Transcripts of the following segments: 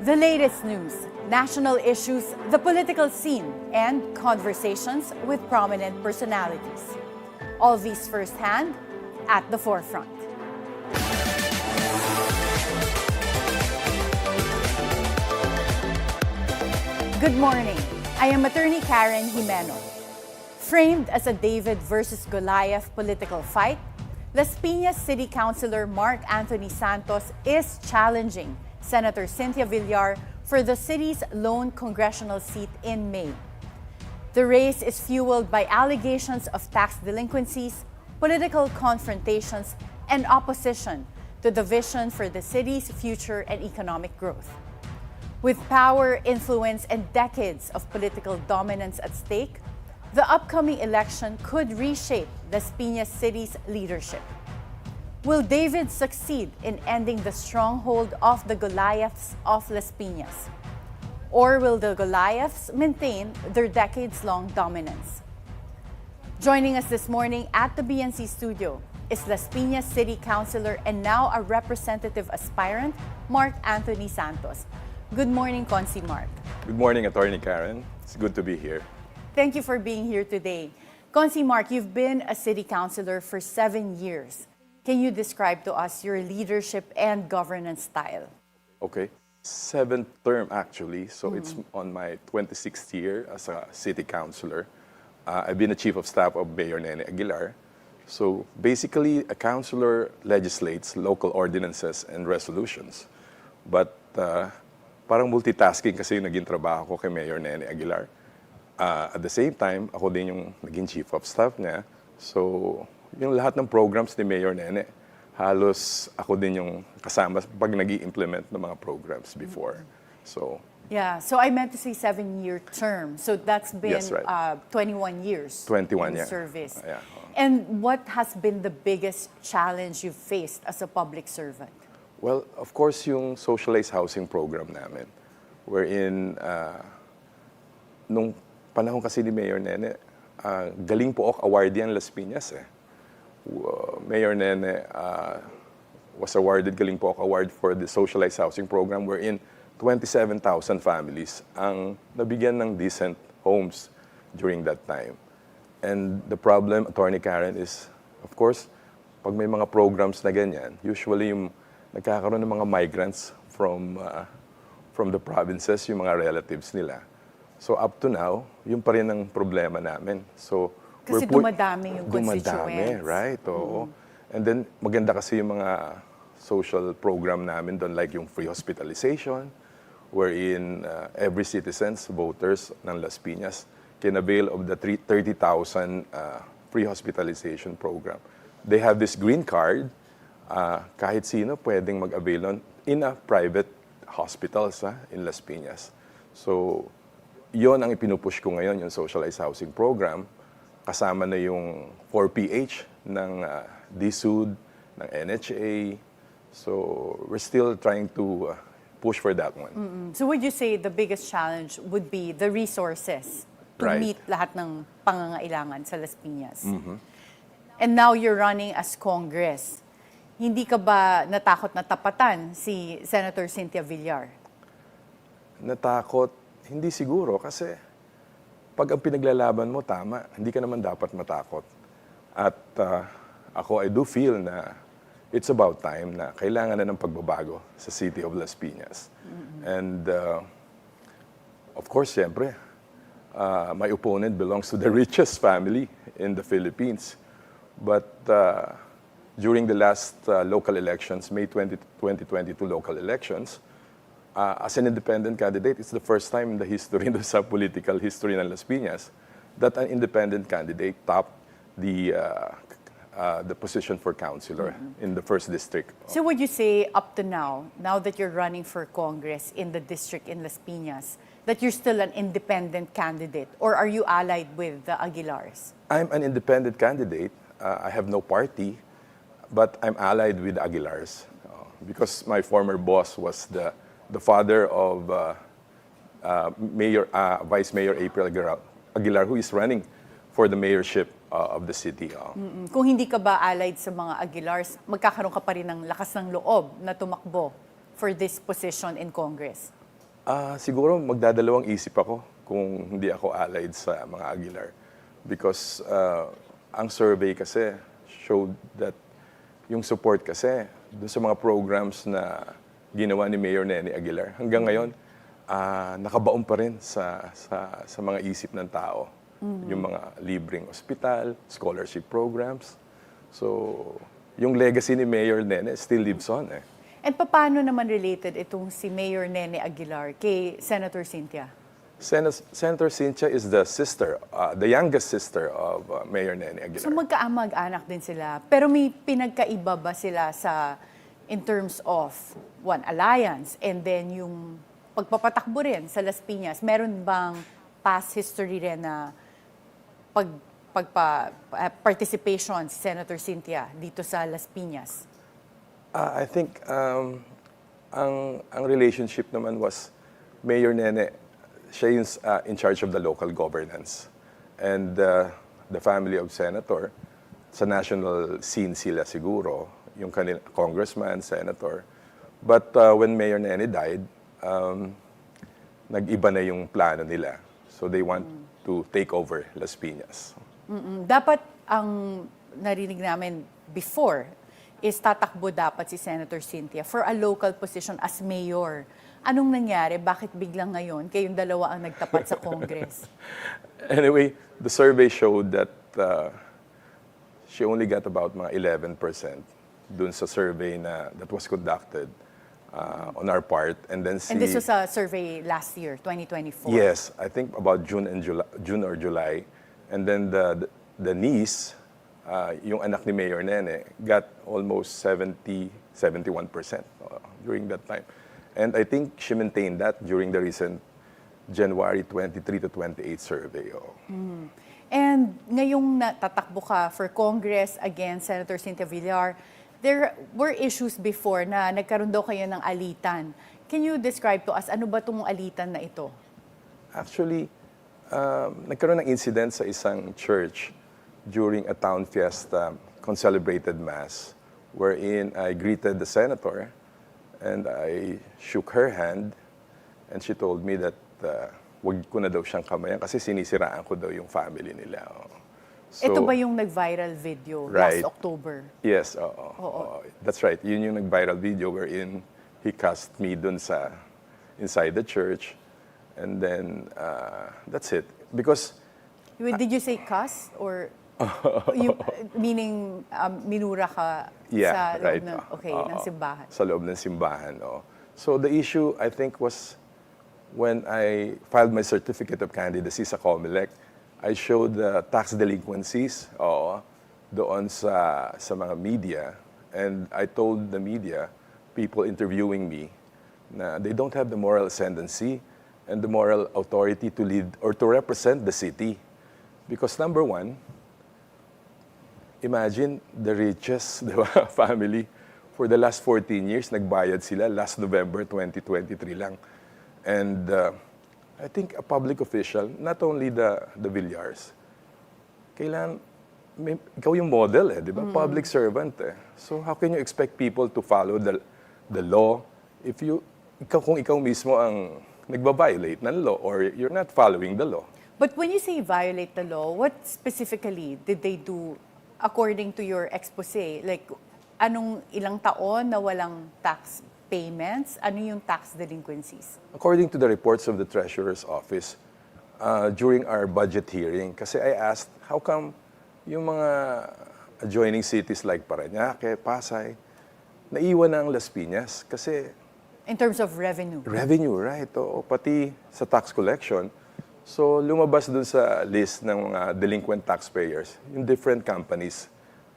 The latest news, national issues, the political scene, and conversations with prominent personalities. All these firsthand at the forefront. Good morning. I am Attorney Karen Jimeno. Framed as a David versus Goliath political fight, Las Piñas City Councilor Mark Anthony Santos is challenging Senator Cynthia Villar for the city's lone congressional seat in May. The race is fueled by allegations of tax delinquencies, political confrontations, and opposition to the vision for the city's future and economic growth. With power, influence, and decades of political dominance at stake, the upcoming election could reshape Las Piñas City's leadership. Will David succeed in ending the stronghold of the Goliaths of Las Piñas? Or will the Goliaths maintain their decades-long dominance? Joining us this morning at the BNC studio is Las Piñas City Councilor and now a representative aspirant, Mark Anthony Santos. Good morning, Consi Mark. Good morning, Attorney Karen. It's good to be here. Thank you for being here today. Consi Mark, you've been a city councilor for 7 years. Can you describe to us your leadership and governance style? Okay. 7th term, actually. So it's on my 26th year as a city councilor. I've been the chief of staff of Mayor Nene Aguilar. So basically, a councilor legislates local ordinances and resolutions. But parang multitasking kasi yung naging trabaho ko kay Mayor Nene Aguilar. At the same time, ako din yung naging chief of staff niya. So, yung lahat ng programs ni Mayor Nene, halos ako din yung kasama pag nag-i-implement ng mga programs before. So, yeah, so I meant to say 7-year term. So that's been Yes, right. 21 years 21, in yeah. service. Yeah. And what has been the biggest challenge you've faced as a public servant? Well, of course, yung socialized housing program namin, wherein nung panahon kasi ni Mayor Nene, galing po ako awardee ang Las Piñas eh. Mayor Nene was awarded Galing po ako Award for the socialized housing program wherein 27,000 families ang nabigyan ng decent homes during that time. And the problem, Attorney Karen, is, of course, pag may mga programs na ganyan, usually yung nagkakaroon ng mga migrants from the provinces, yung mga relatives nila. So up to now, yung pa rin ang problema namin. So kasi dumadami yung constituents. Dumadami, right? Oo. And then maganda kasi yung mga social program namin doon, like yung free hospitalization, wherein every citizens, voters ng Las Piñas can avail of the 30,000 free hospitalization program. They have this green card, kahit sino pwedeng mag-avail nun in a private hospitals in Las Piñas. So, yon ang ipinupush ko ngayon, yung socialized housing program, kasama na yung 4PH ng DSUD, ng NHA. So, we're still trying to push for that one. So would you say the biggest challenge would be the resources to Right. meet lahat ng pangangailangan sa Las Piñas? And now you're running as Congress. Hindi ka ba natakot na tapatan si Senator Cynthia Villar? Natakot? Hindi siguro kasi pag ang pinaglalaban mo tama, hindi ka naman dapat matakot. At ako, I do feel na it's about time na kailangan na ng pagbabago sa City of Las Piñas. And of course, siyempre, my opponent belongs to the richest family in the Philippines. But during the last local elections, May 2022 local elections, as an independent candidate, it's the first time in the history, in the political history ng Las Piñas, that an independent candidate topped the position for councilor in the 1st district. So would you say up to now that you're running for Congress in the district in Las Piñas, that you're still an independent candidate, or are you allied with the Aguilars? I'm an independent candidate. I have no party, but I'm allied with the Aguilars because my former boss was the father of Vice Mayor April Aguilar, who is running for the mayorship of the city. Kung hindi ka ba allied sa mga Aguilars, magkakaroon ka pa rin ng lakas ng loob na tumakbo for this position in Congress? Siguro magdadalawang isip ako kung hindi ako allied sa mga Aguilar. Because ang survey kasi showed that yung support kasi doon sa mga programs na ginawa ni Mayor Nene Aguilar, hanggang ngayon, nakabaon pa rin sa mga isip ng tao. Yung mga libreng ospital, scholarship programs. So, yung legacy ni Mayor Nene still lives on eh. And paano naman related itong si Mayor Nene Aguilar kay Senator Cynthia? Senator Cynthia is the sister, the youngest sister of Mayor Nene Aguilar. So magkaamag-anak din sila. Pero may pinagkaiba ba sila in terms of one, alliance, and then yung pagpapatakbo rin sa Las Piñas? Meron bang past history rin na participation si Senator Cynthia dito sa Las Piñas? I think ang relationship naman was Mayor Nene, siya yung in charge of the local governance. And the family of Senator, sa national scene sila siguro, yung congressman, senator. But when Mayor Nene died, nag-iba na yung plano nila. So they want to take over Las Piñas. Dapat ang narinig namin before is tatakbo dapat si Senator Cynthia for a local position as mayor. Anong nangyari? Bakit biglang ngayon kayong dalawa ang nagtapat sa Congress? Anyway, the survey showed that she only got about mga 11% dun sa survey that was conducted on our part. And then And this was a survey last year, 2024? Yes, I think about June or July. And then the niece, yung anak ni Mayor Nene, got almost 71% during that time. And I think she maintained that during the recent January 23 to 28 survey. And ngayong natatakbo ka for Congress against Senator Cynthia Villar, there were issues before na nagkaroon daw kayo ng alitan. Can you describe to us, ano ba itong alitan na ito? Actually, nagkaroon ng incident sa isang church during a town fiesta concelebrated mass wherein I greeted the senator and I shook her hand and she told me that wag ko na daw siyang kamayan kasi sinisiraan ko daw yung family nila. So, ito ba yung nag-viral video right, last October? Yes, that's right. Yun yung nag-viral video wherein he cussed me dun inside the church. And then, that's it. Because... Did you say cuss? Or, meaning, minura ka sa loob ng simbahan? Sa loob ng simbahan, So the issue, I think, was when I filed my certificate of candidacy sa COMELEC, I showed the tax delinquencies doon sa mga media. And I told the media, people interviewing me, na they don't have the moral ascendancy and the moral authority to lead or to represent the city. Because number one, imagine the richest family for the last 14 years, nagbayad sila last November 2023 lang. And I think a public official, not only the Villars, kailangan, ikaw yung model di ba? Public servant So how can you expect people to follow the law if kung ikaw mismo ang nagba-violate ng law or you're not following the law? But when you say violate the law, what specifically did they do according to your expose? Like, anong ilang taon na walang tax payments? Ano yung tax delinquencies? According to the reports of the Treasurer's Office, during our budget hearing, kasi I asked, how come yung mga adjoining cities like Parañaque, Pasay, naiwan ng Las Piñas? Kasi... In terms of revenue? Revenue, right. Pati sa tax collection. So, lumabas dun sa list ng mga delinquent taxpayers, yung different companies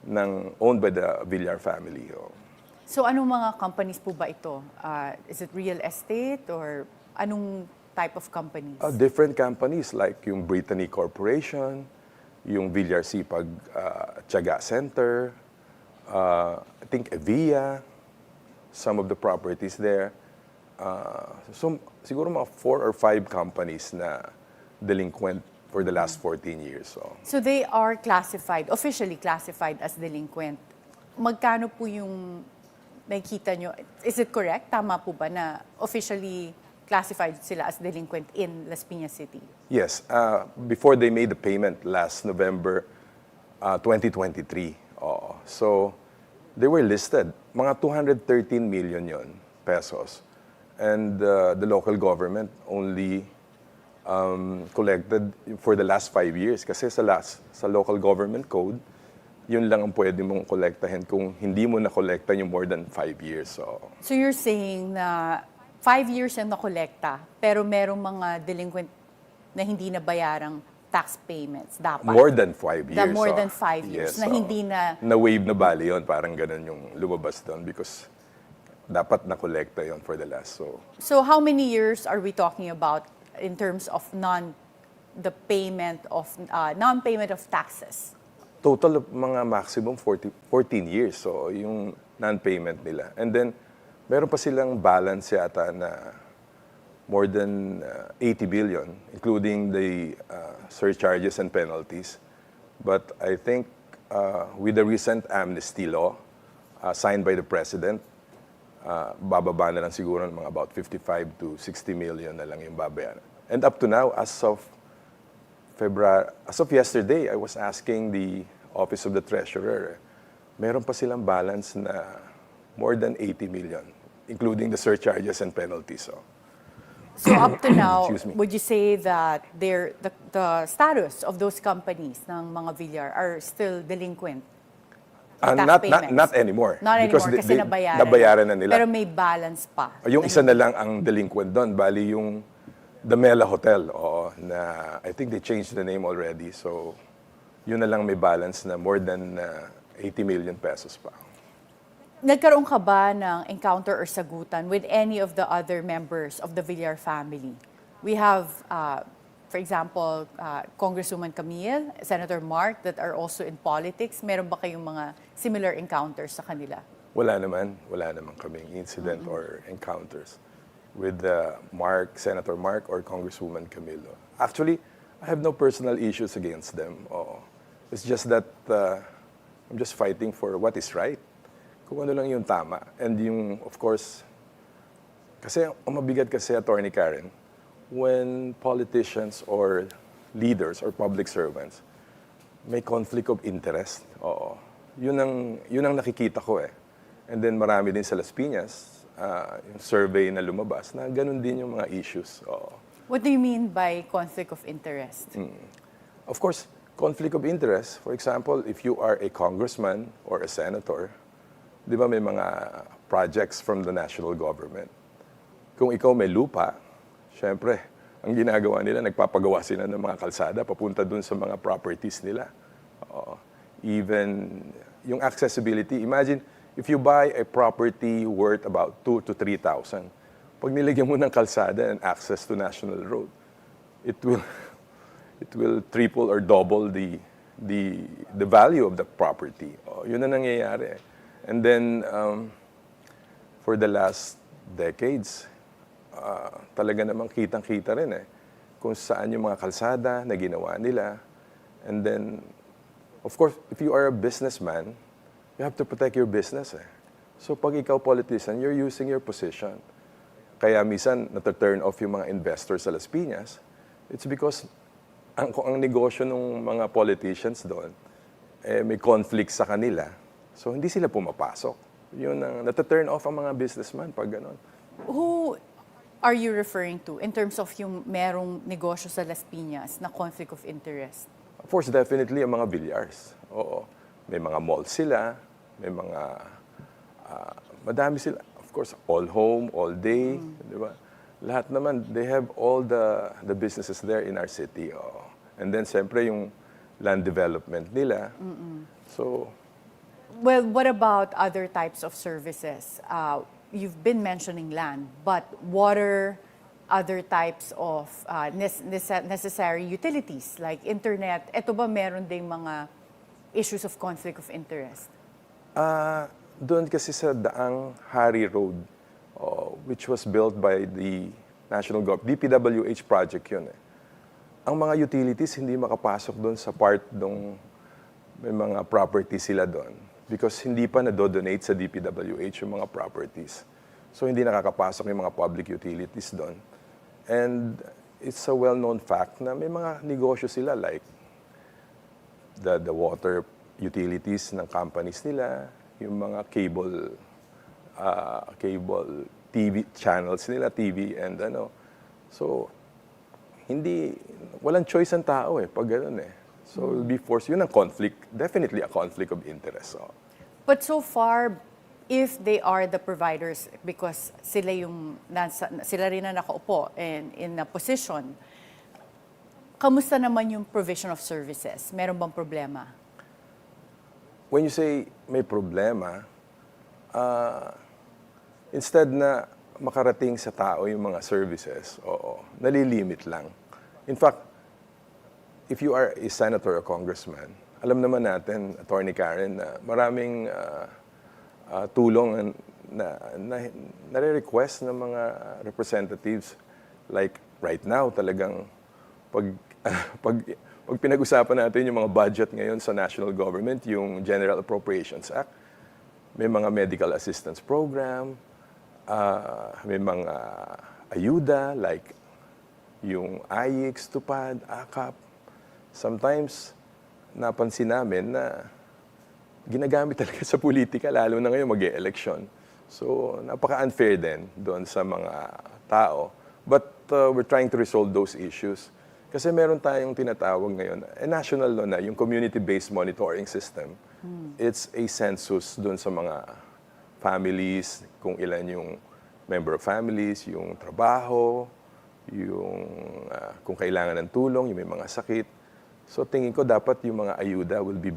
owned by the Villar family. So, anong mga companies po ba ito? Is it real estate or anong type of companies? Different companies like yung Brittany Corporation, yung Villar Sipag Tiyaga Center, I think Evia, some of the properties there. So, siguro mga 4 or 5 companies na delinquent for the last 14 years. So they are classified, officially classified as delinquent. Magkano po yung nakikita nyo? Is it correct? Tama po ba na officially classified sila as delinquent in Las Piñas City? Yes, before they made the payment last November 2023. So they were listed. Mga 213 million yon pesos. And the local government only collected for the last 5 years. Kasi sa local government code, yun lang ang pwede mong kolektahin kung hindi mo na-collecta yung more than 5 years. So you're saying na 5 years ang nakolekta, pero merong mga delinquent na hindi na bayarang tax payments dapat? More than 5 years. More than 5 years, yes, na hindi na... Na-waive na bali yun, parang ganun yung lumabas doon because dapat na-collecta yun for the last. So how many years are we talking about in terms of non-payment of taxes? Total of mga maximum 14 years. So, yung non-payment nila. And then, meron pa silang balance yata na more than 80 billion, including the surcharges and penalties. But I think with the recent amnesty law signed by the President, bababa na lang siguro ng mga about 55 to 60 million na lang yung babayaran. And up to now, as of yesterday, I was asking the Office of the Treasurer, meron pa silang balance na more than 80 million, including the surcharges and penalties. So up to now, Excuse me. would you say that the status of those companies ng mga Villar are still delinquent? Not anymore. Not because anymore kasi nabayaran na nila. Pero may balance pa. Yung isa na lang ang delinquent doon, bali yung The Mela Hotel, na I think they changed the name already. So, yun na lang may balance na more than 80 million pesos pa. Nagkaroon ka ba ng encounter or sagutan with any of the other members of the Villar family? We have, for example, Congresswoman Camille, Senator Mark, that are also in politics. Meron ba kayong mga similar encounters sa kanila? Wala naman kaming incident or encounters with Senator Mark or Congresswoman Camilo. Actually, I have no personal issues against them. It's just that I'm just fighting for what is right. Kung ano lang yung tama. And yung, of course, kasi ang mabigat kasi, Atty. Karen, when politicians or leaders or public servants may conflict of interest, yun ang nakikita ko eh. And then marami din sa Las Piñas, yung survey na lumabas, na ganun din yung mga issues. What do you mean by conflict of interest? Of course, conflict of interest, for example, if you are a congressman or a senator, di ba may mga projects from the national government. Kung ikaw may lupa, syempre, ang ginagawa nila, nagpapagawa sila ng mga kalsada papunta dun sa mga properties nila. Even yung accessibility, imagine, if you buy a property worth about 2,000 to 3,000, pag nilagyan mo ng kalsada and access to national road, it will triple or double the value of the property. Yun na nangyayari. And then for the last decades, talaga namang kitang-kita rin kung saan yung mga kalsada na ginawa nila. And then, of course, if you are a businessman, you have to protect your business. So pag ikaw politician, you're using your position. Kaya minsan, nata-turn off yung mga investors sa Las Piñas. It's because ang negosyo ng mga politicians doon, may conflict sa kanila. So hindi sila pumapasok. Yun ang nata-turn off ang mga businessman pag gano'n. Who are you referring to in terms of yung merong negosyo sa Las Piñas na conflict of interest? Of course, definitely ang mga Villars. Oo. May mga malls sila, may mga, madami sila. Of course, all home, all day, di ba? Lahat naman, they have all the businesses there in our city. And then, siyempre, yung land development nila. So, well, what about other types of services? You've been mentioning land, but water, other types of necessary utilities like internet, eto ba meron ding mga issues of conflict of interest? Doon kasi sa Daang Hari Road, which was built by the national government, DPWH project yun. Ang mga utilities hindi makapasok doon sa part dong may mga properties sila doon because hindi pa na-donate sa DPWH yung mga properties. So hindi nakakapasok yung mga public utilities doon. And it's a well-known fact na may mga negosyo sila like the water utilities ng companies nila, yung mga cable TV channels nila, TV and ano. So, walang choice ang tao pag ganun So, will be forced. Yun ang conflict, definitely a conflict of interest. So. But so far, if they are the providers, because sila rin na nakaupo and in a position, kamusta naman yung provision of services? Meron bang problema? When you say may problema, instead na makarating sa tao yung mga services, nalilimit lang. In fact, if you are a senator or congressman, alam naman natin, Atty. Karen, na maraming tulong na nare-request ng mga representatives. Like right now, talagang pag pinag-usapan natin yung mga budget ngayon sa national government, yung General Appropriations Act, may mga medical assistance program, may mga ayuda like yung IX, TUPAD, AKAP. Sometimes, napansin namin na ginagamit talaga sa politika, lalo na ngayon mag-e-election. So, napaka-unfair din doon sa mga tao. But we're trying to resolve those issues. Kasi meron tayong tinatawag ngayon, national law na, yung community-based monitoring system. It's a census doon sa mga families, kung ilan yung member of families, yung trabaho, yung kung kailangan ng tulong, yung may mga sakit. So tingin ko dapat yung mga ayuda will be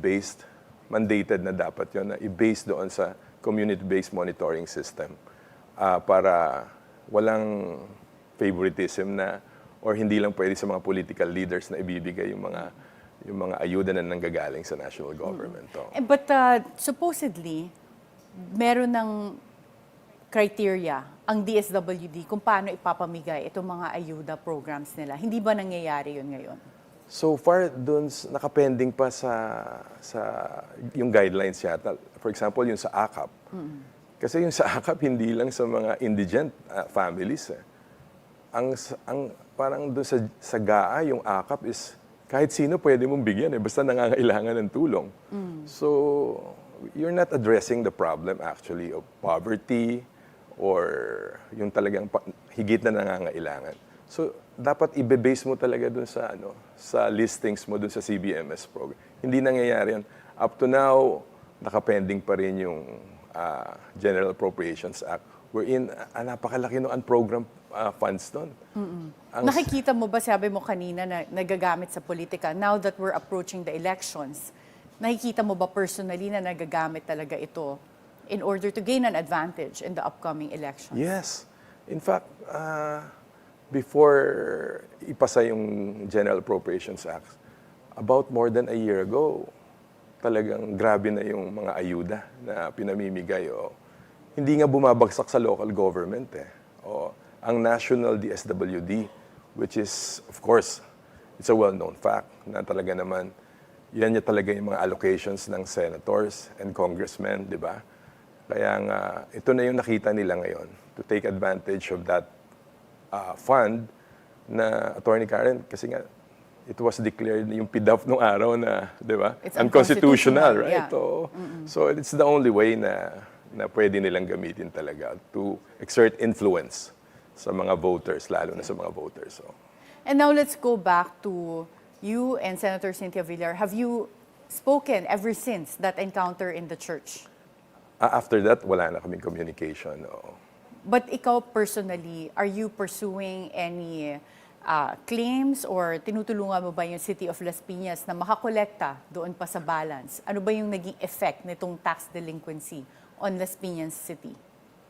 mandated na dapat yun, na i-based doon sa community-based monitoring system para walang favoritism na or hindi lang pwede sa mga political leaders na ibibigay yung mga ayuda na nanggagaling sa national government. But supposedly, meron ng criteria ang DSWD kung paano ipapamigay itong mga ayuda programs nila. Hindi ba nangyayari yun ngayon? So far, dun nakapending pa sa yung guidelines yata. For example, yung sa AKAP. Kasi yung sa AKAP, hindi lang sa mga indigent families. Ang parang doon sa GAA, yung AKAP is kahit sino pwede mong bigyan basta nangangailangan ng tulong. So, you're not addressing the problem actually of poverty or yung talagang higit na nangangailangan. So, dapat ibe-base mo talaga doon sa listings mo doon sa CBMS program. Hindi nangyayari yan. Up to now, nakapending pa rin yung General Appropriations Act wherein napakalaki ng unprogrammed funds doon. Nakikita mo ba, sabi mo kanina, na nagagamit sa politika, now that we're approaching the elections, nakikita mo ba personally na nagagamit talaga ito in order to gain an advantage in the upcoming elections? Yes. In fact, before ipasa yung General Appropriations Act, about more than a year ago, talagang grabe na yung mga ayuda na pinamimigay. Hindi nga bumabagsak sa local government. Ang National DSWD, which is, of course, it's a well-known fact na talaga naman, yan talaga yung mga allocations ng senators and congressmen, di ba? Kaya nga, ito na yung nakita nila ngayon to take advantage of that fund na, Atty. Karen, kasi nga, it was declared yung PDAF nung araw na, di ba? It's unconstitutional, right? Yeah. So it's the only way na pwede nilang gamitin talaga to exert influence sa mga voters, lalo na sa mga voters. And now let's go back to you and Senator Cynthia Villar. Have you spoken ever since that encounter in the church? After that, wala na kaming communication. But ikaw personally, are you pursuing any claims or tinutulungan mo ba yung City of Las Piñas na makakolekta doon pa sa balance? Ano ba yung naging effect nitong tax delinquency on Las Piñas City?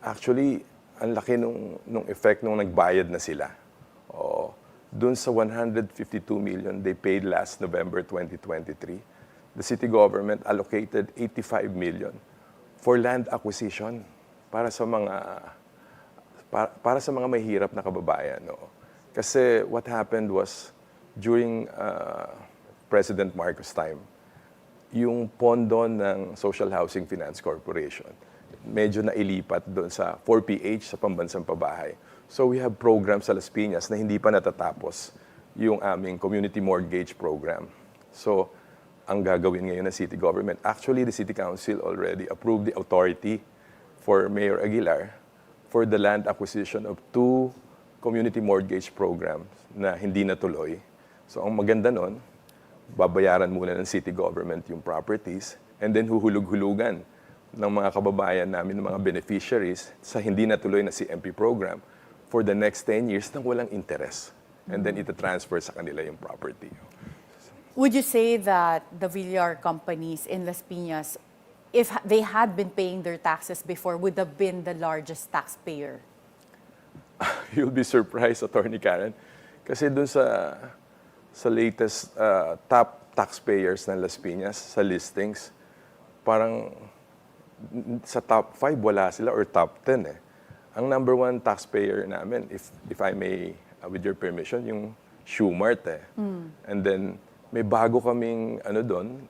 Actually, ang laki nung effect nung nagbayad na sila. Doon sa 152 million they paid last November 2023, the city government allocated 85 million for land acquisition para sa mga mahihirap na kababayan. Kasi what happened was, during President Marcos' time, yung pondo ng Social Housing Finance Corporation, medyo nailipat doon sa 4PH, sa pambansang pabahay. So we have programs sa Las Piñas na hindi pa natatapos yung aming community mortgage program. So ang gagawin ngayon ng city government, actually the city council already approved the authority for Mayor Aguilar for the land acquisition of 2 community mortgage programs na hindi natuloy. So ang maganda nun, babayaran muna ng city government yung properties and then huhulog-hulugan ng mga kababayan namin, ng mga beneficiaries sa hindi natuloy na CMP program for the next 10 years nang walang interest. And then ita-transfer sa kanila yung property. Would you say that the Villar companies in Las Piñas, if they had been paying their taxes before, would have been the largest taxpayer? You'll be surprised, Atty. Karen, kasi dun sa latest top taxpayers ng Las Piñas, sa listings, parang sa top 5 wala sila or top 10 eh. Ang number 1 taxpayer namin, if I may, with your permission, yung Shoemart eh. And then may bago kaming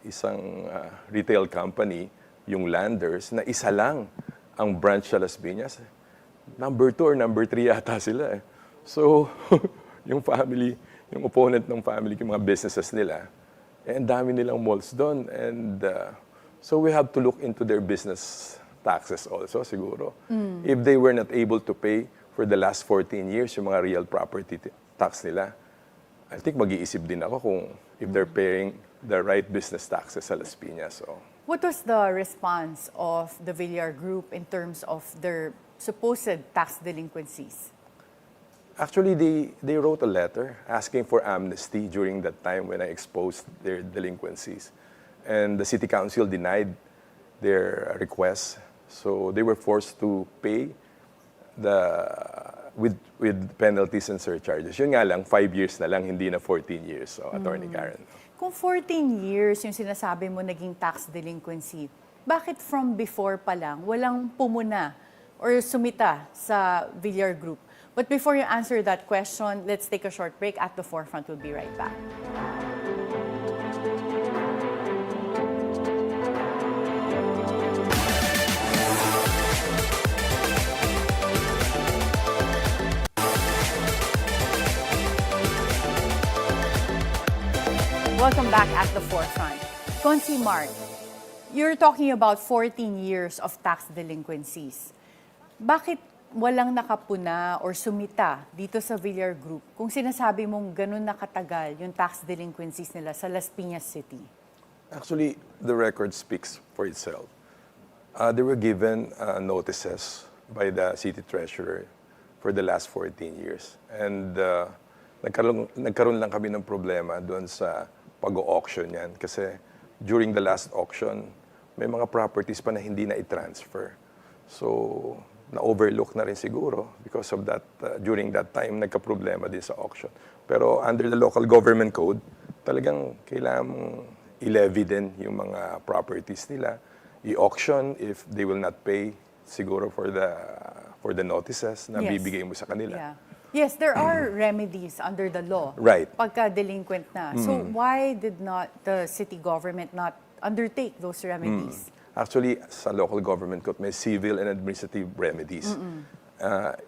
isang retail company, yung Landers, na isa lang ang branch sa Las Piñas. Number 2 or number 3 yata sila eh. So yung family, yung opponent ng family, yung mga businesses nila, ang dami nilang malls doon. And so we have to look into their business taxes also, siguro. If they were not able to pay for the last 14 years, yung mga real property tax nila, I think mag-iisip din ako kung if they're paying the right business taxes sa Las Piñas. So. What was the response of the Villar Group in terms of their supposed tax delinquencies? Actually, they wrote a letter asking for amnesty during that time when I exposed their delinquencies. And the city council denied their request. So they were forced to pay with penalties and surcharges. Yun nga lang, 5 years na lang, hindi na 14 years. So, Atty. Karen. Kung 14 years yung sinasabi mo naging tax delinquency, bakit from before pa lang walang pumuna or sumita sa Villar Group? But before you answer that question, let's take a short break. At the Forefront, we'll be right back. Welcome back at the Forefront. Consi Mark, you're talking about 14 years of tax delinquencies. Bakit walang nakapuna or sumita dito sa Villar Group kung sinasabi mong ganun nakatagal yung tax delinquencies nila sa Las Piñas City? Actually, the record speaks for itself. They were given notices by the city treasurer for the last 14 years. And nagkaroon lang kami ng problema doon sa pag-auction yan. Kasi during the last auction, may mga properties pa na hindi na i-transfer. So, na-overlook na rin siguro because of that, during that time, nagka-problema din sa auction. Pero under the local government code, talagang kailangan mong i-levy din yung mga properties nila, i-auction if they will not pay siguro for the notices na bibigay mo sa kanila. Yeah. Yes, there are remedies under the law. Right. Pagka delinquent na. So why did not the city government not undertake those remedies? Actually, sa local government code, may civil and administrative remedies.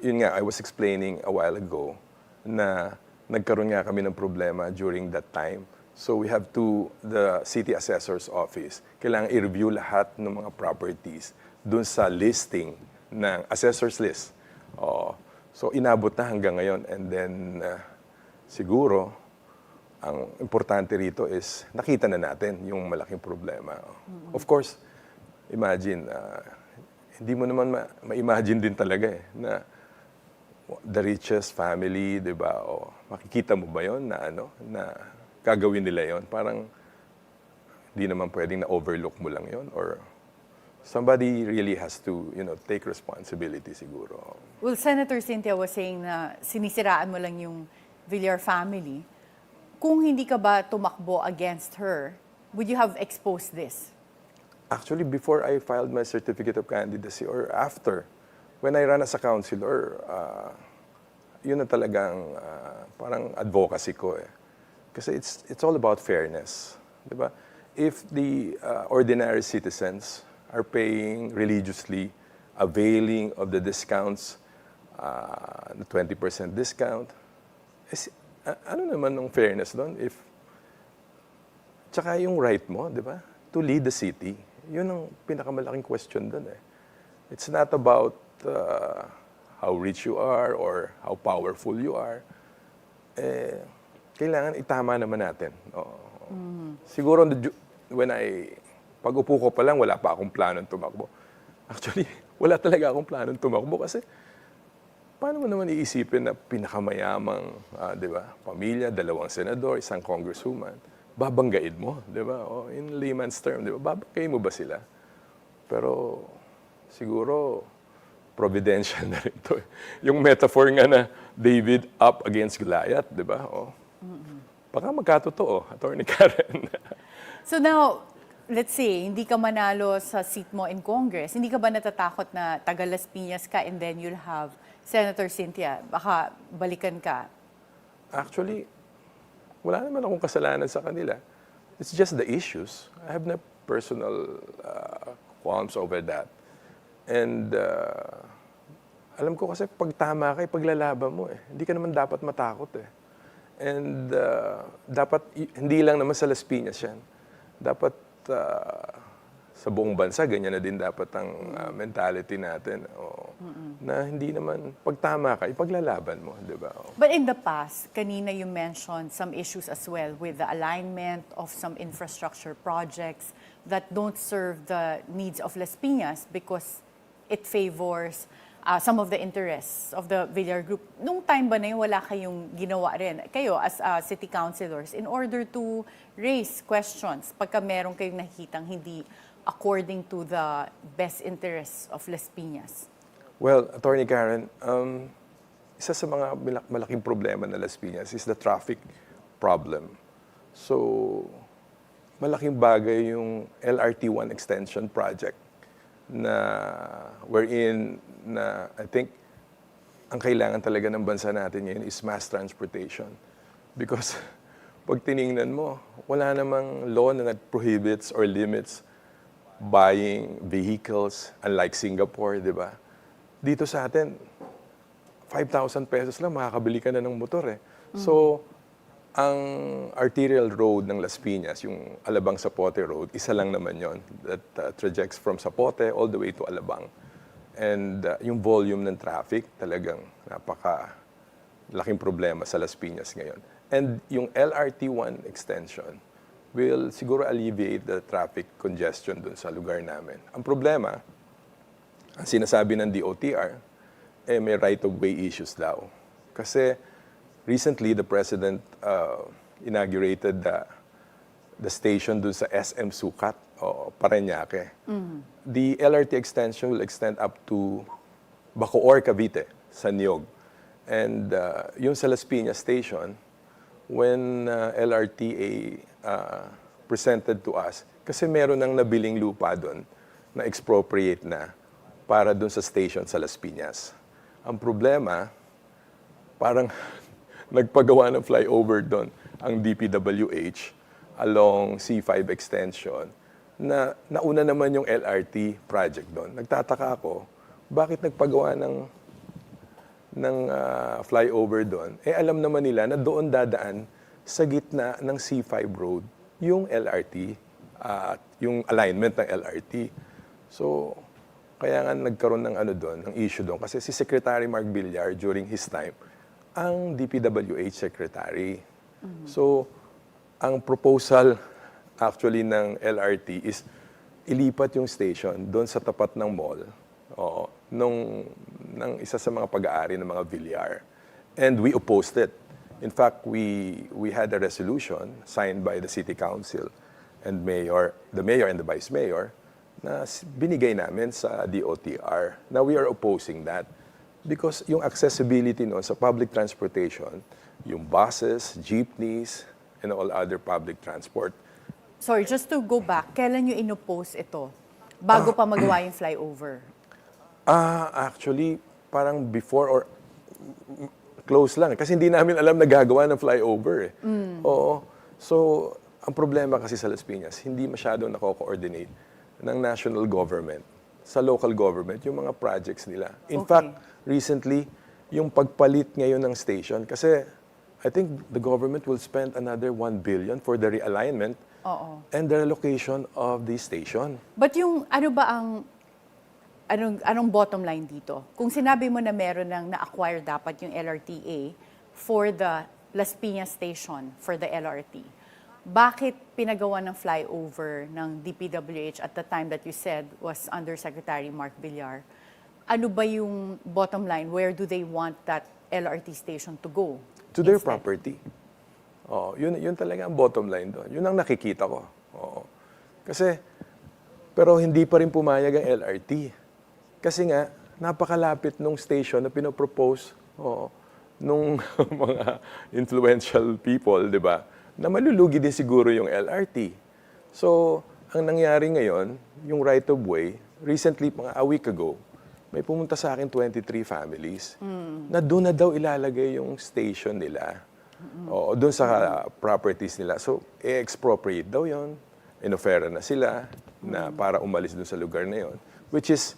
Yun nga, I was explaining a while ago na nagkaroon nga kami ng problema during that time. So we have the city assessor's office, kailangan i-review lahat ng mga properties dun sa listing ng assessor's list. So inabot na hanggang ngayon. And then siguro, ang importante rito is nakita na natin yung malaking problema. Of course, imagine, hindi mo naman ma-imagine din talaga na the richest family, di ba? O makikita mo ba yon na gagawin nila yon? Parang hindi naman pwedeng na-overlook mo lang yon or somebody really has to, take responsibility siguro. Well, Senator Cynthia was saying na sinisiraan mo lang yung Villar family. Kung hindi ka ba tumakbo against her, would you have exposed this? Actually, before I filed my certificate of candidacy or after, when I ran as a councilor, yun na talagang parang advocacy ko eh. Kasi it's all about fairness. Diba? If the ordinary citizens are paying religiously, availing of the discounts na 20% discount. Ano naman ang fairness doon? Tsaka yung right mo, di ba? To lead the city. Yun ang pinakamalaking question doon eh. It's not about how rich you are or how powerful you are. Kailangan itama naman natin. Siguro pag upo ko pa lang, wala pa akong planong tumakbo. Actually, wala talaga akong planong tumakbo kasi paano mo naman iisipin na pinakamayamang, di ba, pamilya, 2 senador, 1 congresswoman, babanggain mo, di ba? O in layman's term, di ba? Babanggain mo ba sila? Pero siguro, providential na rin to. Yung metaphor nga na David up against Goliath, di ba? Baka magkatotoo, Atty. Karen. So now, let's say, hindi ka manalo sa seat mo in Congress, hindi ka ba natatakot na taga Las Piñas ka and then you'll have Senator Cynthia, baka balikan ka? Actually, wala naman akong kasalanan sa kanila. It's just the issues. I have no personal qualms over that. And alam ko kasi pag tama ka, paglalaban mo eh. Hindi ka naman dapat matakot eh. And dapat, hindi lang naman sa Las Piñas yan. Dapat sa buong bansa, ganyan na din dapat ang mentality natin. Na hindi naman, pag tama ka, ipaglalaban mo, di ba? But in the past, kanina you mentioned some issues as well with the alignment of some infrastructure projects that don't serve the needs of Las Piñas because it favors some of the interests of the Villar Group. Nung time ba na yun, wala kayong ginawa rin, kayo as city councilors, in order to raise questions pagka meron kayong nakikitang hindi according to the best interests of Las Piñas? Well, Atty. Karen, isa sa mga malaking problema na Las Piñas is the traffic problem. So, malaking bagay yung LRT1 extension project na wherein na I think ang kailangan talaga ng bansa natin ngayon is mass transportation. Because pag tiningnan mo, wala namang law na prohibits or limits buying vehicles, unlike Singapore, di ba? Dito sa atin, 5,000 pesos lang, makakabili ka na ng motor eh. So, ang arterial road ng Las Piñas, yung Alabang-Zapote Road, isa lang naman yon that trajects from Zapote all the way to Alabang. And yung volume ng traffic, talagang laking problema sa Las Piñas ngayon. And yung LRT1 extension will siguro alleviate the traffic congestion dun sa lugar namin. Ang problema, ang sinasabi ng DOTR, may right-of-way issues daw. Kasi recently, the President inaugurated the station dun sa SM Sucat, o Parañaque. The LRT extension will extend up to Bacoor, Cavite, sa Niog. And yung sa Las Piñas Station, when LRTA presented to us, kasi meron ng nabiling lupa doon na expropriate na para doon sa station sa Las Piñas. Ang problema, parang nagpagawa ng flyover doon ang DPWH along C5 extension na nauna naman yung LRT project doon. Nagtataka ako, bakit nagpagawa ng flyover doon? Alam naman nila na doon dadaan sa gitna ng C5 road yung LRT at yung alignment ng LRT. So, kaya nga nagkaroon ng ng issue doon. Kasi si Secretary Mark Villar, during his time, ang DPWH Secretary. So, ang proposal actually ng LRT is ilipat yung station doon sa tapat ng mall ng isa sa mga pag-aari ng mga Villar. And we opposed it. In fact, we had a resolution signed by the City Council and the Mayor and the Vice Mayor na binigay namin sa DOTR. Now we are opposing that because yung accessibility noon sa public transportation, yung buses, jeepneys, and all other public transport. Sorry, just to go back, kailan nyo inoppose ito? Bago pa magawa yung flyover? Actually, parang before or close lang. Kasi hindi namin alam na gagawa ng flyover eh. Oo. So, ang problema kasi sa Las Piñas, hindi masyado nako-coordinate ng national government sa local government yung mga projects nila. In fact, recently, yung pagpalit ngayon ng station. Kasi I think the government will spend another 1 billion for the realignment Oo. and the relocation of the station. But yung ano ba ang anong bottom line dito? Kung sinabi mo na meron ng na-acquire dapat yung LRTA for the Las Piñas station for the LRT, bakit pinagawa ng flyover ng DPWH at the time that you said was under Secretary Mark Villar? Ano ba yung bottom line? Where do they want that LRT station to go? To their instead? property. Yun talaga ang bottom line doon. Yun ang nakikita ko. Pero hindi pa rin pumayag ang LRT. Kasi nga, napakalapit nung station na pinopropose nung mga influential people, di ba? Na malulugi din siguro yung LRT. So, ang nangyari ngayon, yung right of way, recently, mga a week ago, may pumunta sa akin 23 families na doon na daw ilalagay yung station nila. Doon sa properties nila. So, i-expropriate daw yon, inofera na sila na para umalis doon sa lugar na yon. Which is,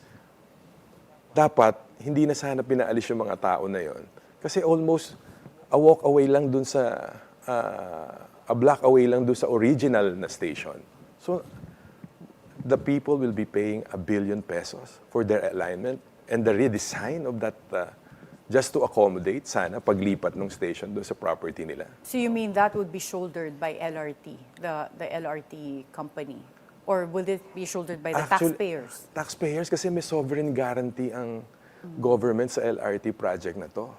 dapat hindi na sana pinaalis yung mga tao na yon. Kasi almost a walk away lang doon sa, a block away lang doon sa original na station. So, the people will be paying 1 billion pesos for their alignment and the redesign of that just to accommodate sana paglipat ng station doon sa property nila. So you mean that would be shouldered by LRT, the LRT company? Or will it be shouldered by the taxpayers? Taxpayers kasi may sovereign guarantee ang government sa LRT project na to.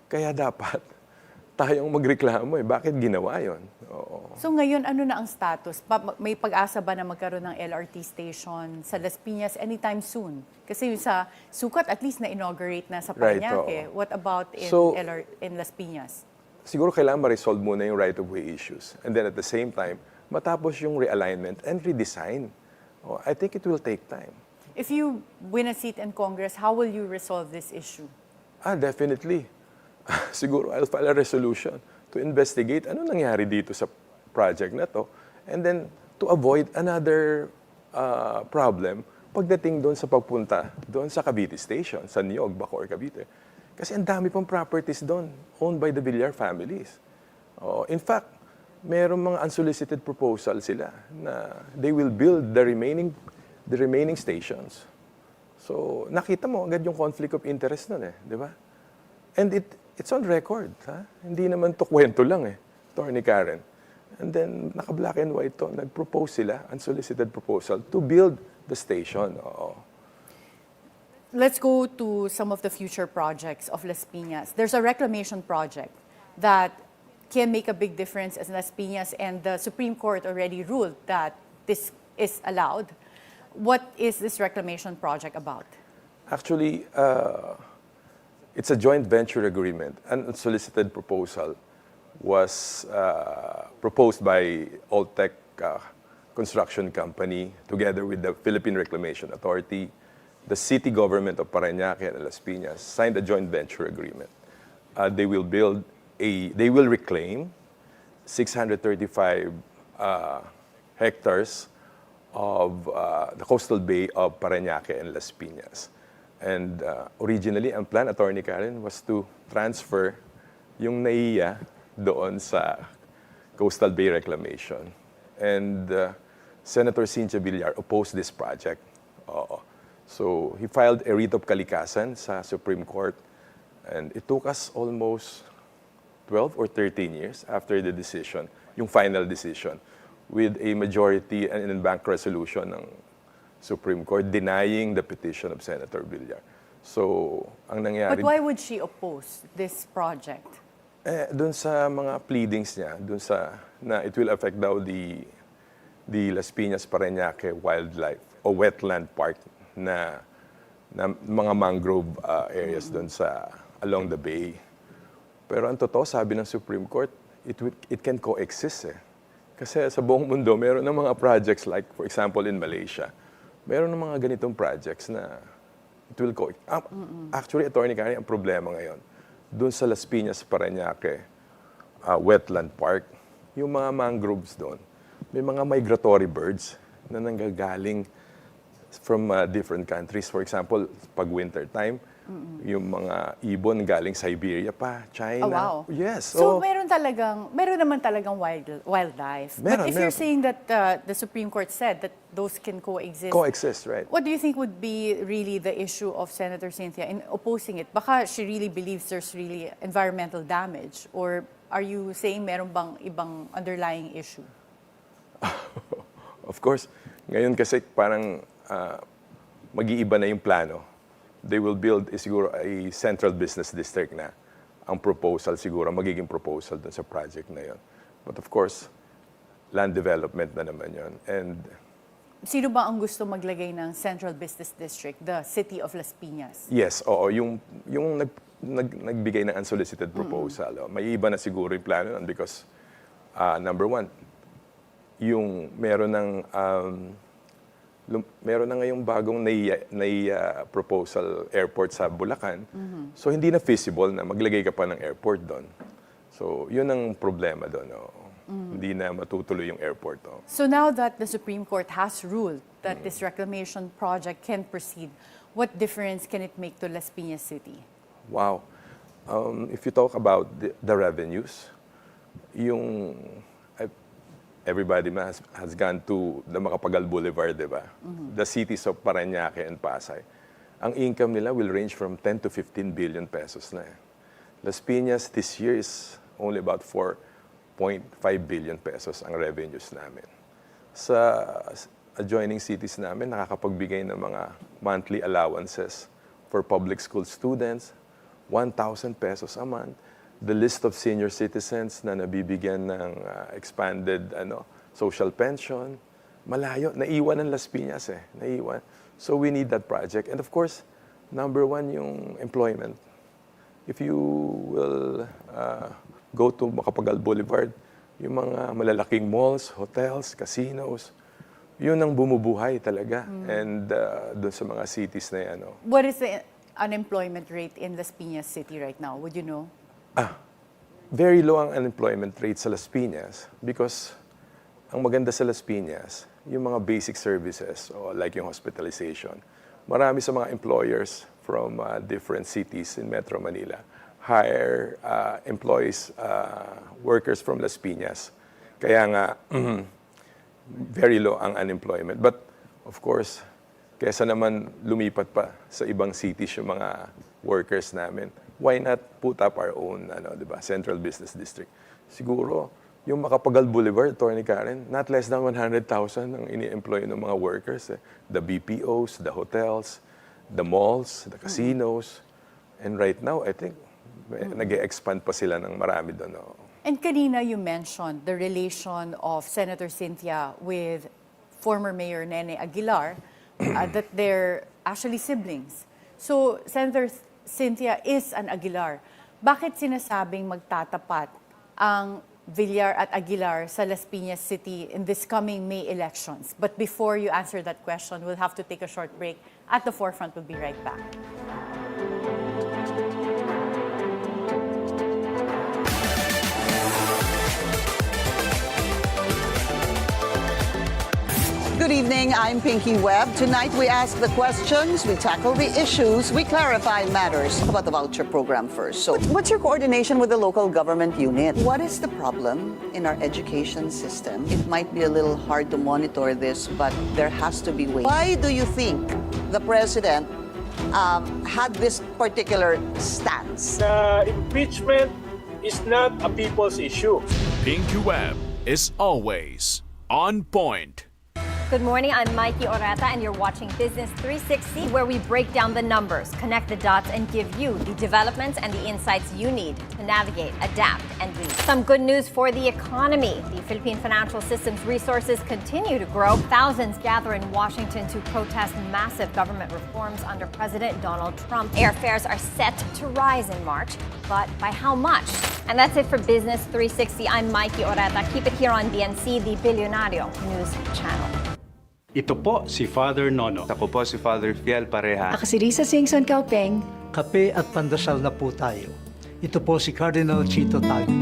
Kaya dapat tayong magreklamo Bakit ginawa yon? So ngayon, ano na ang status? May pag-asa ba na magkaroon ng LRT station sa Las Piñas anytime soon? Kasi yung sa Sukat, at least na-inaugurate na sa Parañaque. What about in Las Piñas? Siguro kailangan ma-resolve muna yung right-of-way issues. And then at the same time, matapos yung realignment and redesign. I think it will take time. If you win a seat in Congress, how will you resolve this issue? Definitely. Siguro I'll file a resolution to investigate ano nangyari dito sa project na to and then to avoid another problem pagdating doon sa pagpunta doon sa Cavite Station, sa Niog, Bacoor, Cavite. Kasi ang dami pang properties doon owned by the Villar families. In fact, mayroong mga unsolicited proposal sila na they will build the remaining stations. So, nakita mo agad yung conflict of interest nun di ba? And it's on record, Hindi naman to kwento lang Atty. Karen. And then, naka-black and white to, nag-propose sila, unsolicited proposal, to build the station. Let's go to some of the future projects of Las Piñas. There's a reclamation project that can make a big difference as Las Piñas, and the Supreme Court already ruled that this is allowed. What is this reclamation project about? Actually, it's a joint venture agreement. An unsolicited proposal was proposed by Alltech Construction Company together with the Philippine Reclamation Authority. The city government of Parañaque and Las Piñas signed a joint venture agreement. They will reclaim 635 hectares of the coastal bay of Parañaque and Las Piñas. And originally, ang plan, Atty. Karen, was to transfer yung NAIA doon sa Coastal Bay Reclamation. And Senator Cynthia Villar opposed this project. So he filed a writ of kalikasan sa Supreme Court. And it took us almost 12 or 13 years after the decision, yung final decision, with a majority and in bank resolution ng Supreme Court denying the petition of Senator Villar. So, ang nangyari... But why would she oppose this project? Doon sa mga pleadings niya, doon sa na it will affect daw the Las Piñas Parañaque Wildlife o Wetland Park na mga mangrove areas doon sa along the bay. Pero ang totoo, sabi ng Supreme Court, it can coexist Kasi sa buong mundo, meron ng mga projects like, for example, in Malaysia, meron ng mga ganitong projects na it will coexist. Actually, Atty. Karen, ang problema ngayon, doon sa Las Piñas, Parañaque, Wetland Park, yung mga mangroves doon, may mga migratory birds na nanggagaling from different countries. For example, pag winter time, Yung mga ibon galing Siberia pa, China. Oh, wow. Yes. So meron naman talagang wildlife. But if you're Meron. saying that the Supreme Court said that those can coexist, Coexist, right? what do you think would be really the issue of Senator Cynthia in opposing it? Baka she really believes there's really environmental damage, or are you saying meron bang ibang underlying issue? Of course, ngayon kasi parang mag-iiba na yung plano. They will build siguro a central business district na ang proposal siguro, magiging proposal dun sa project na yon. But of course, land development na naman yon. And Sino ba ang gusto maglagay ng central business district, the city of Las Piñas? yes, oo, yung nagbigay ng unsolicited proposal. May iba na siguro yung plano nun because number one, yung meron na ngayong bagong proposal airport sa Bulacan. So hindi na feasible na maglagay ka pa ng airport doon. So yun ang problema doon. Hindi na matutuloy yung airport. So now that the Supreme Court has ruled that this reclamation project can proceed, what difference can it make to Las Piñas City? Wow. If you talk about the revenues, everybody has gone to the Macapagal Boulevard, di ba? The cities of Parañaque and Pasay. Ang income nila will range from 10 to 15 billion pesos na. Las Piñas this year is only about 4.5 billion pesos ang revenues namin. Sa adjoining cities namin, nakakapagbigay ng mga monthly allowances for public school students, 1,000 pesos a month. The list of senior citizens na nabibigyan ng expanded social pension, malayo. Naiwan ng Las Piñas naiwan. So we need that project. And of course, number one yung employment. If you will go to Macapagal Boulevard, yung mga malalaking malls, hotels, casinos, yun ang bumubuhay talaga. And doon sa mga cities na yan. What is the unemployment rate in Las Piñas City right now? Would you know? Very low ang unemployment rate sa Las Piñas because ang maganda sa Las Piñas, yung mga basic services like yung hospitalization. Marami sa mga employers from different cities in Metro Manila hire employees, workers from Las Piñas. Kaya nga, very low ang unemployment. But of course, kesa naman lumipat pa sa ibang cities yung mga workers namin, why not put up our own diba, central business district? Siguro, yung Macapagal Boulevard, Atty. Karen, not less than 100,000 ang ini-employ ng mga workers. The BPOs, the hotels, the malls, the casinos. And right now, I think, nag-expand pa sila ng marami doon. And kanina you mentioned the relation of Senator Cynthia with former Mayor Nene Aguilar, that they're actually siblings. So, Senator Cynthia is an Aguilar. Bakit sinasabing magtatapat ang Villar at Aguilar sa Las Piñas City in this coming May elections? But before you answer that question, we'll have to take a short break. At the Forefront, we'll be right back. Good evening, I'm Pinky Webb. Tonight we ask the questions, we tackle the issues, we clarify matters. How about the voucher program first? So, what's your coordination with the local government unit? What is the problem in our education system? It might be a little hard to monitor this, but there has to be ways. Why do you think the president had this particular stance? Impeachment is not a people's issue. Pinky Webb is always on point. Good morning, I'm Mikey Oreta and you're watching Business 360, where we break down the numbers, connect the dots, and give you the developments and the insights you need to navigate, adapt, and lead. Some good news for the economy. The Philippine financial system's resources continue to grow. Thousands gather in Washington to protest massive government reforms under President Donald Trump. Airfares are set to rise in March, but by how much? And that's it for Business 360. I'm Mikey Oreta. Keep it here on BNC, the Bilyonaryo News Channel. Ito po si Father Nono. Ako po si Father Fiel Pareha. Ako si Risa Singson Kaupeng. Kape at pandasal na po tayo. Ito po si Cardinal Chito Tagli.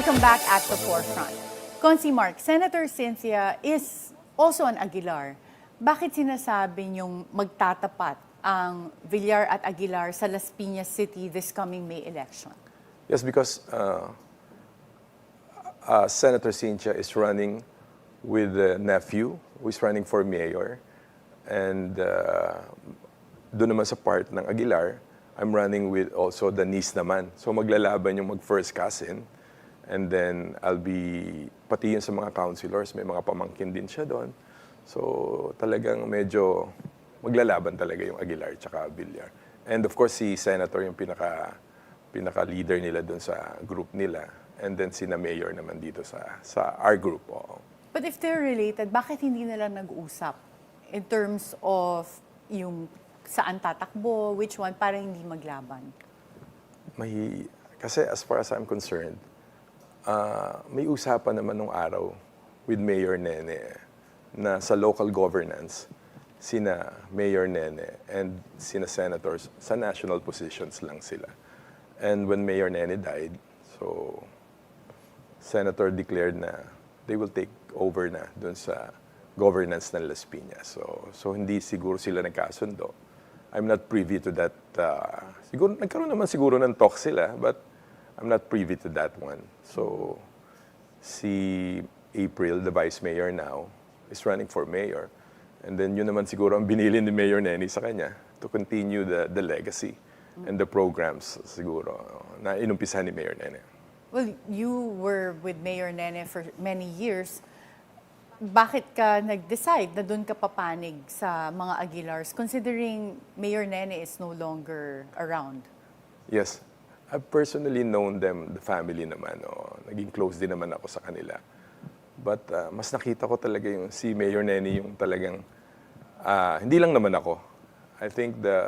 Welcome back at the forefront. Consi Mark, Senator Cynthia is also an Aguilar. Bakit sinasabi niyong magtatapat ang Villar at Aguilar sa Las Piñas City this coming May election? Yes, because Senator Cynthia is running with the nephew who is running for mayor. And doon naman sa part ng Aguilar, I'm running with also the niece naman. So maglalaban yung mag-first cousin. And then I'll be, pati yun sa mga councilors, may mga pamangkin din siya doon. So talagang medyo maglalaban talaga yung Aguilar tsaka Villar. And of course, si Senator yung pinaka-leader nila doon sa group nila. And then sina Mayor naman dito sa our group. Oo. But if they're related, bakit hindi nila nag-usap in terms of yung saan tatakbo, which one, para hindi maglaban? Kasi as far as I'm concerned, may usapan naman nung araw with Mayor Nene na sa local governance, sina Mayor Nene and sina senators sa national positions lang sila. And when Mayor Nene died, so Senator declared na they will take over na dun sa governance ng Las Piñas. So hindi siguro sila nagkasundo. I'm not privy to that. Siguro nagkaroon naman siguro ng talk sila, but I'm not privy to that one. So si April, the vice mayor now, is running for mayor. And then yun naman siguro ang binili ni Mayor Nene sa kanya to continue the legacy and the programs siguro na inumpisahan ni Mayor Nene. Well, you were with Mayor Nene for many years. Bakit ka nag-decide na doon ka papanig sa mga Aguilars considering Mayor Nene is no longer around? Yes. I've personally known them, the family naman. Naging close din naman ako sa kanila. But mas nakita ko talaga yung si Mayor Nene yung talagang, hindi lang naman ako. I think the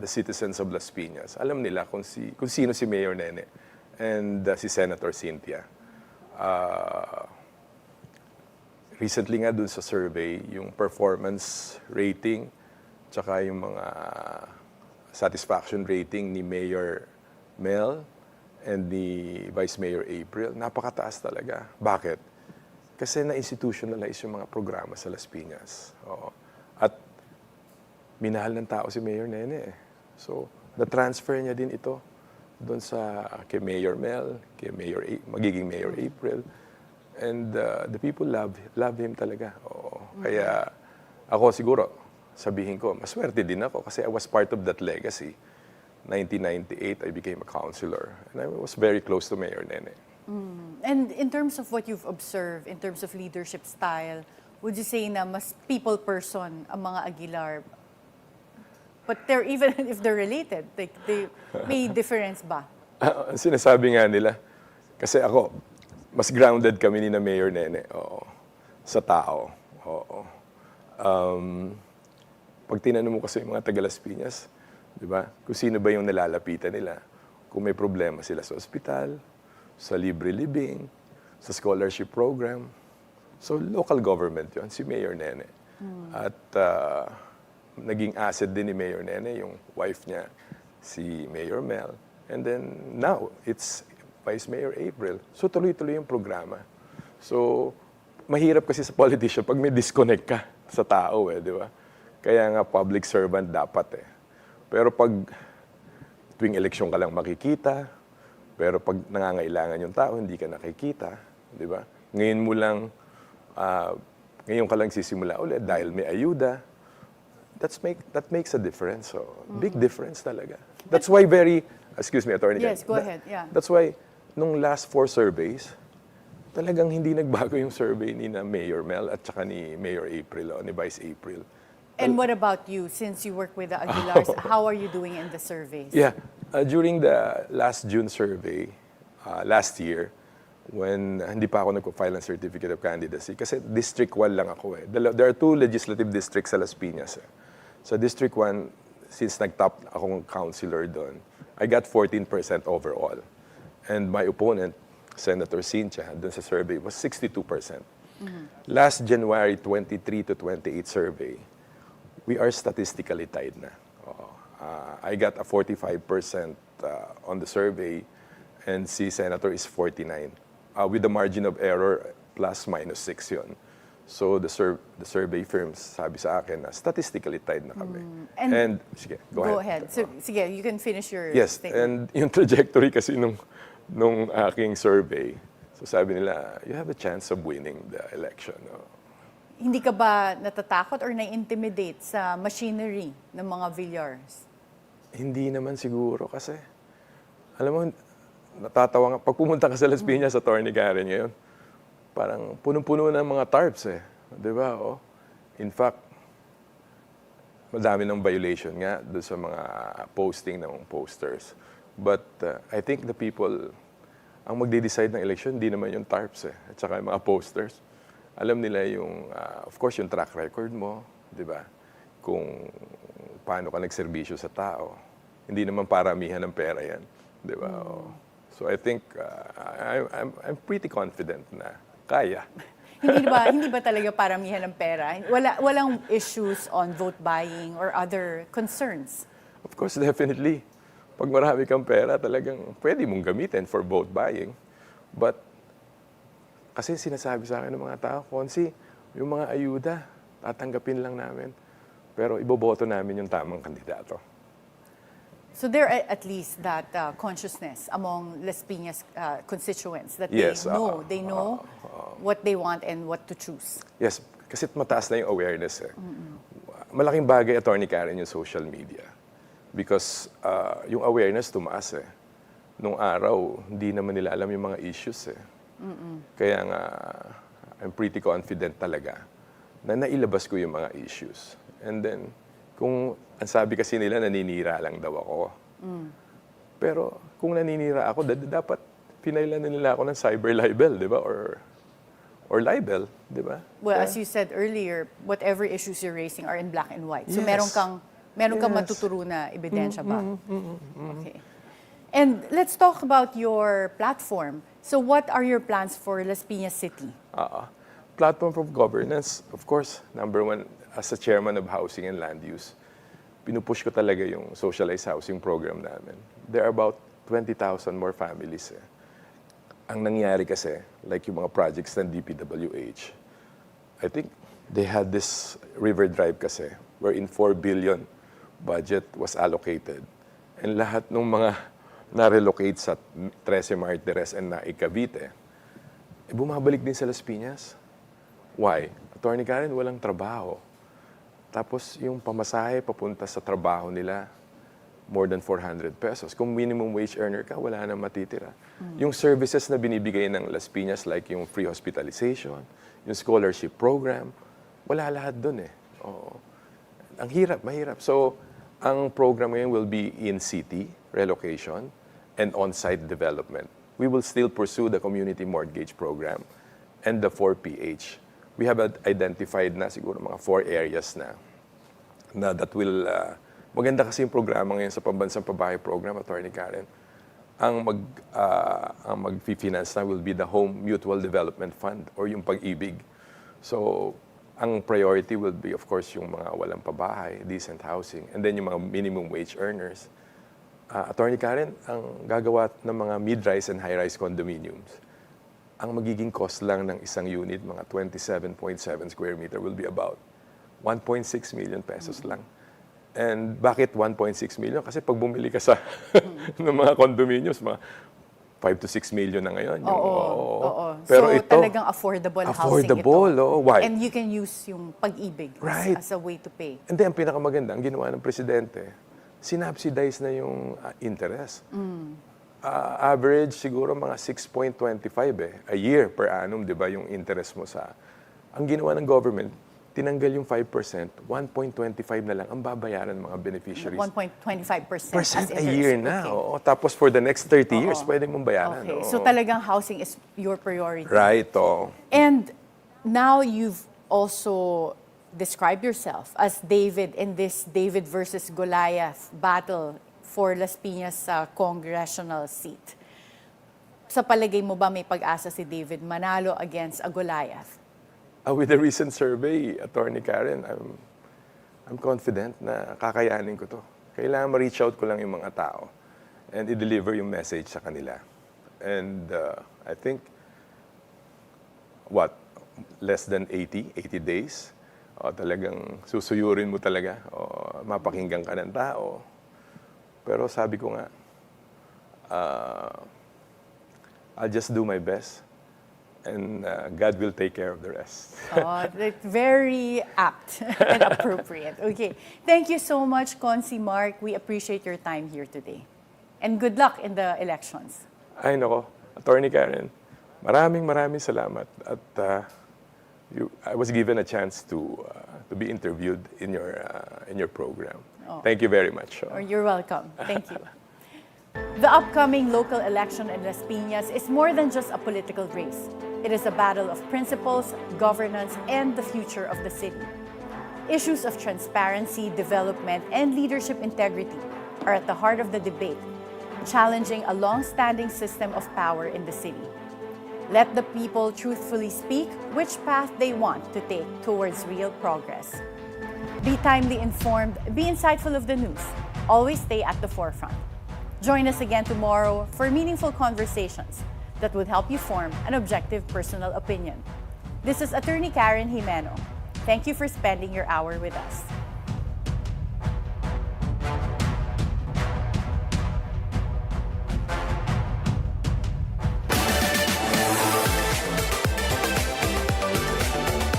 citizens of Las Piñas, alam nila kung sino si Mayor Nene and si Senator Cynthia. Recently nga dun sa survey, yung performance rating, tsaka yung mga satisfaction rating ni Mayor Mel and ni Vice Mayor April, napakataas talaga. Bakit? Kasi na-institutionalize yung mga programa sa Las Piñas. Oo. At minahal ng tao si Mayor Nene. So, na-transfer niya din ito doon sa kay Mayor Mel, kay magiging Mayor April. And the people love him talaga. Oo. Kaya ako siguro, sabihin ko, maswerte din ako kasi I was part of that legacy. 1998, I became a councilor. And I was very close to Mayor Nene. And in terms of what you've observed, in terms of leadership style, would you say na mas people person ang mga Aguilar? But even if they're related, they may difference ba? Ang sinasabi nga nila, kasi ako, mas grounded kami ni na Mayor Nene, sa tao. Oo. Pag tinanong mo kasi yung mga taga Las Piñas, di ba? Kung sino ba yung nalalapitan nila, kung may problema sila sa ospital, sa libre living, sa scholarship program. So, local government yun, si Mayor Nene. At naging asset din ni Mayor Nene, yung wife niya, si Mayor Mel. And then now, it's Vice Mayor April. So, tuloy-tuloy yung programa. So, mahirap kasi sa politician pag may disconnect ka sa tao, di ba? Kaya nga public servant dapat eh. Pero pag tuwing eleksyon ka lang makikita, pero pag nangangailangan yung tao, hindi ka nakikita, di ba? Ngayon mo lang, ngayon ka lang sisimula ulit dahil may ayuda. That makes a difference. So, big difference talaga. That's why excuse me, Attorney. Yes, go ahead. Yeah. That's why, nung last 4 surveys, talagang hindi nagbago yung survey ni na Mayor Mel at saka ni Mayor April o ni Vice April. And what about you, since you work with the Aguilars, how are you doing in the surveys? Yeah. During the last June survey, last year, when hindi pa ako nagpo-file ng certificate of candidacy, kasi District 1 lang ako eh. There are 2 legislative districts sa Las Piñas. Sa District 1, since nag-top akong councilor doon, I got 14% overall. And my opponent, Senator Cynthia, doon sa survey, was 62%. Last January 23 to 28 survey, we are statistically tied na. I got a 45% on the survey, and si Senator is 49 with the margin of error plus minus 6 yun. So the survey firms sabi sa akin na statistically tied na kami. And sige, go ahead. So, sige, you can finish your yes, statement. and yung trajectory kasi nung aking survey, so sabi nila, you have a chance of winning the election. No? Hindi ka ba natatakot or na-intimidate sa machinery ng mga Villars? Hindi naman siguro kasi, alam mo, natatawa nga, pag pumunta ka sa Las Piñas, sa Atty. Karen ngayon, parang punong-puno ng mga tarps eh. Di ba? Oh. In fact, madami ng violation nga doon sa mga posting ng posters. But I think the people, ang magde-decide ng election, hindi naman yung tarps eh. At saka yung mga posters. Alam nila yung, of course, yung track record mo, di ba? Kung paano ka nagserbisyo sa tao. Hindi naman paramihan ng pera yan. Di ba? Oh. So I think I'm pretty confident na kaya. Hindi ba talaga paramihan ng pera? Walang issues on vote buying or other concerns? Of course, definitely. Pag marami kang pera, talagang pwede mong gamitin for vote buying. But, kasi sinasabi sa akin ng mga tao, Konsi, yung mga ayuda, tatanggapin lang namin. Pero iboboto namin yung tamang kandidato. So there at least that consciousness among Las Piñas constituents that Yes, they know what they want and what to choose. Yes, kasi mataas na yung awareness eh. Malaking bagay, Atty. Karen, yung social media. Because yung awareness tumaas eh. Nung araw, hindi naman nila alam yung mga issues eh. Kaya nga, I'm pretty confident talaga na nailabas ko yung mga issues. And then, kung ang sabi kasi nila, naninira lang daw ako. Pero kung naninira ako, dapat pinailan na nila ako ng cyber libel, di ba? Or libel, di ba? Well, as you said earlier, whatever issues you're raising are in black and white. So Yes. meron kang matuturo na ebidensya ba? Okay. And let's talk about your platform. So what are your plans for Las Piñas City? Platform for governance, of course, number one, as a chairman of Housing and Land Use, pinupush ko talaga yung socialized housing program namin. There are about 20,000 more families. Eh. Ang nangyari kasi, like yung mga projects ng DPWH, I think they had this river drive kasi, wherein 4 billion budget was allocated. And lahat ng mga na-relocate sa 13 Martires and na Cavite, bumabalik din sa Las Piñas. Why? Atty. Karen, walang trabaho. Tapos yung pamasahe papunta sa trabaho nila, more than 400 pesos. Kung minimum wage earner ka, wala na matitira. Yung services na binibigay ng Las Piñas, like yung free hospitalization, yung scholarship program, wala lahat dun eh. Oo. Ang hirap, mahirap. So, ang program ngayon will be in city, relocation, and on-site development. We will still pursue the community mortgage program and the 4PH. We have identified na siguro mga 4 areas na that will, maganda kasi yung programa ngayon sa Pambansang Pabahay Program, Atty. Karen. Ang mag-finance na will be the Home Mutual Development Fund or yung pag-ibig. So, ang priority will be, of course, yung mga walang pabahay, decent housing, and then yung mga minimum wage earners. Atty. Karen, ang gagawa ng mga mid-rise and high-rise condominiums, ang magiging cost lang ng isang unit, mga 27.7 square meter, will be about 1.6 million pesos lang. And bakit 1.6 million? Kasi pag bumili ka sa ng mga condominiums, mga 5 to 6 million na ngayon. Oo. Pero so ito, talagang affordable housing ito. Why? And you can use yung pag-ibig as a way to pay. And then, ang pinakamaganda, ang ginawa ng presidente, sinubsidize na yung interest. Average siguro mga 6.25 a year per annum, di ba, yung interest mo sa... Ang ginawa ng government, tinanggal yung 5%, 1.25 na lang ang babayaran ng mga beneficiaries. 1.25% a year na. Okay. Oo. Tapos for the next 30 years, pwede mong bayaran. Okay. Oo. So talagang housing is your priority. Right. Oh. And now you've also described yourself as David in this David-vs-Goliath battle for Las Piñas Congressional seat. Sa palagay mo ba may pag-asa si David manalo against a Goliath? With the recent survey, Atty. Karen, I'm confident na kakayanin ko to. Kailangan ma-reach out ko lang yung mga tao and i-deliver yung message sa kanila. And I think less than 80 days. O talagang susuyurin mo talaga o mapakinggan ka ng tao. Pero sabi ko nga, I'll just do my best and God will take care of the rest. Oh, that's very apt and appropriate. Okay. Thank you so much, Consi Mark. We appreciate your time here today. And good luck in the elections. Ay nako, Attorney Karen, maraming salamat. At I was given a chance to be interviewed in your program. Oh. Thank you very much. Oh, you're welcome. Thank you. The upcoming local election in Las Piñas is more than just a political race. It is a battle of principles, governance, and the future of the city. Issues of transparency, development, and leadership integrity are at the heart of the debate, challenging a long-standing system of power in the city. Let the people truthfully speak which path they want to take towards real progress. Be timely informed, be insightful of the news. Always stay at the forefront. Join us again tomorrow for meaningful conversations that would help you form an objective personal opinion. This is Attorney Karen Jimeno. Thank you for spending your hour with us.